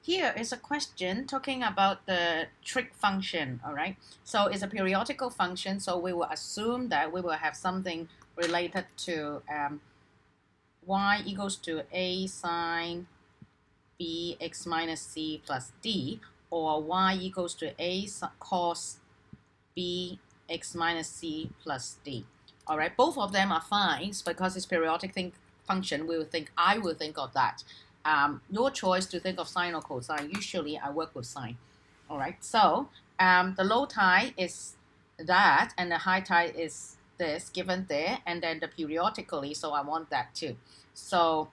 here is a question talking about the trig function, all right? So it's a periodical function, so we will assume that we will have something related to y equals to a sine b x minus c plus d, or y equals to a cos b x minus c plus d. All right, both of them are fine because it's periodic function. I will think of that. Your choice to think of sine or cosine. Usually I work with sine. All right, so the low tide is that, and the high tide is this given there, and then the periodically, so I want that too. So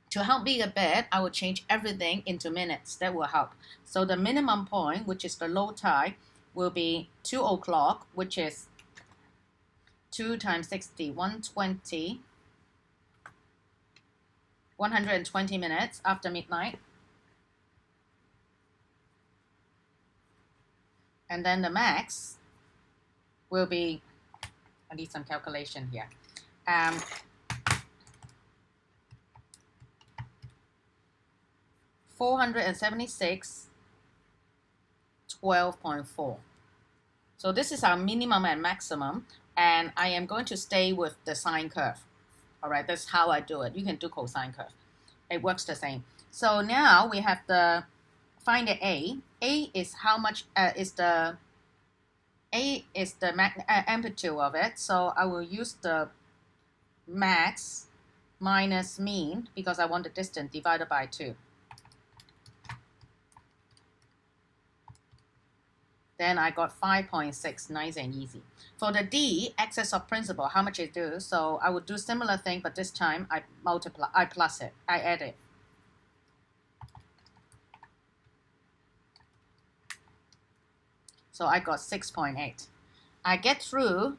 to help me a bit, I will change everything into minutes. That will help. So the minimum point, which is the low tide, will be 2 o'clock, which is 2 times 60, 120, 120 minutes after midnight. And then the max will be, I need some calculation here. 476, 12.4. So this is our minimum and maximum, and I am going to stay with the sine curve. All right, that's how I do it. You can do cosine curve. It works the same. So now we have the find the A. A is how much is the amplitude of it. So I will use the max minus mean because I want the distance divided by 2. Then I got 5.6, nice and easy. For the D, excess of principal, how much it do? So I would do similar thing, but this time I plus it, I add it. So I got 6.8. I get through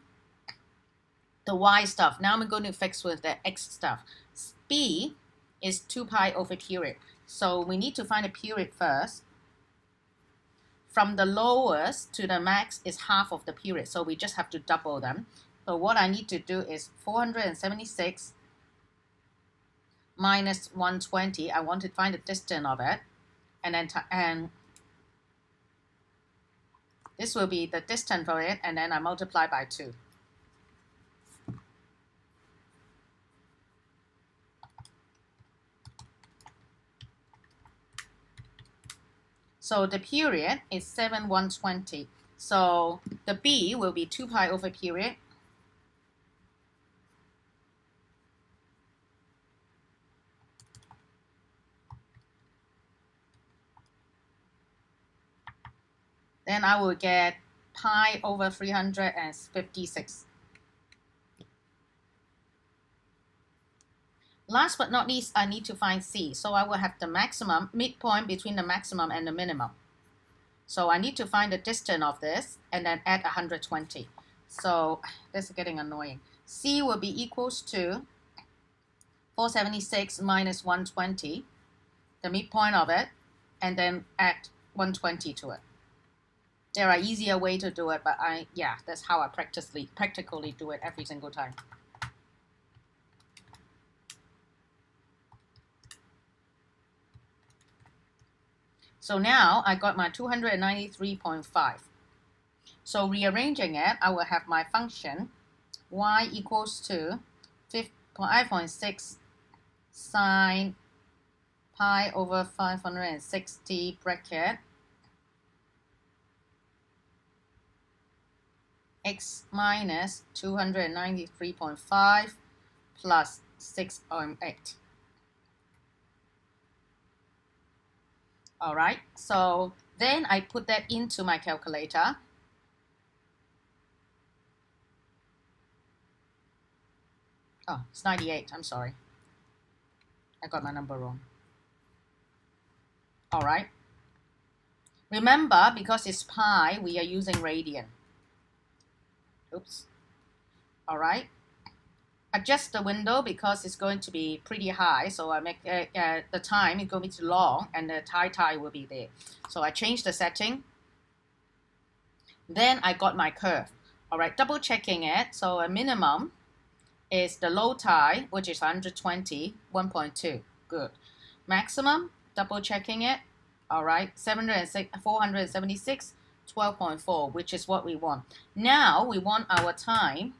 the Y stuff. Now I'm going to fix with the X stuff. B is 2 pi over period. So we need to find a period first. From the lowest to the max is half of the period, so we just have to double them. So what I need to do is 476 minus 120. I want to find the distance of it, and then this will be the distance for it, and then I multiply by 2. So the period is 7/120. So the B will be 2 pi over period. Then I will get pi over 356. Last but not least, I need to find C. So I will have the maximum, midpoint between the maximum and the minimum. So I need to find the distance of this and then add 120. So this is getting annoying. C will be equals to 476 minus 120, the midpoint of it, and then add 120 to it. There are easier way to do it, but that's how I practically do it every single time. So now I got my 293.5. So rearranging it, I will have my function y equals to 5.6 sine pi over 560 bracket x minus 293.5 plus 6.8. All right, so then I put that into my calculator. Oh, it's 98, I'm sorry. I got my number wrong. All right. Remember, because it's pi, we are using radian. Oops. All right. Adjust the window because it's going to be pretty high, so I make the time is going to be too long, and the high tide will be there. So I change the setting. Then I got my curve. All right, double checking it. So a minimum is the low tide, which is 120, 1.2. Good. Maximum, double checking it. all right, 476, 12.4, which is what we want. Now we want our time,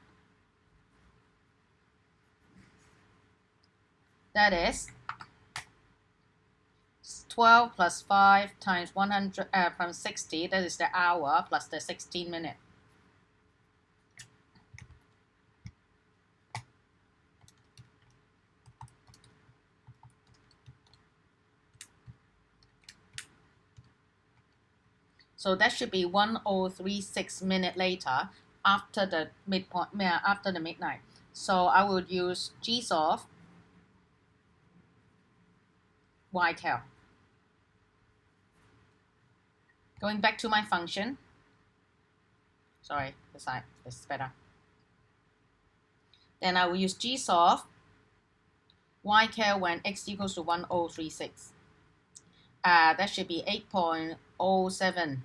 that is 12 plus 5 times 100 from 60, that is the hour plus the 16 minute. So that should be 1036 minutes later after the midpoint, after the midnight. So I would use gsolve ycal. Going back to my function. Sorry, this is better. Then I will use gsolve ycal when x equals to 1036. That should be 8.07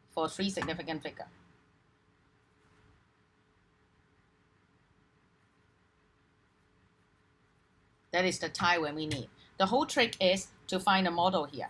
for 3 significant figure. That is the time when we need. The whole trick is to find a model here.